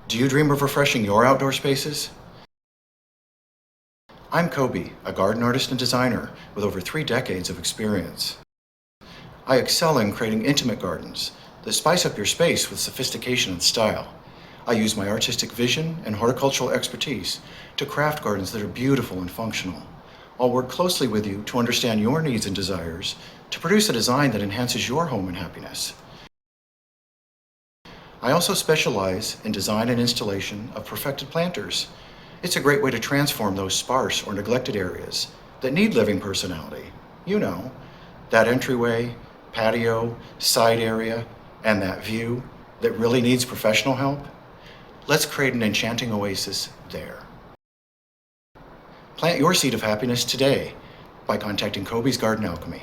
Do you dream of refreshing your outdoor spaces? I'm Koby, a garden artist and designer with over 3 decades of experience. I excel in creating intimate gardens that spice up your space with sophistication and style. I use my artistic vision and horticultural expertise to craft gardens that are beautiful and functional. I'll work closely with you to understand your needs and desires to produce a design that enhances your home and happiness. I also specialize in design and installation of perfected planters. It's a great way to transform those sparse or neglected areas that need living personality. You know, that entryway, patio, side area, and that view that really needs professional help. Let's create an enchanting oasis there. Plant your seed of happiness today by contacting Koby's Garden Alchemy.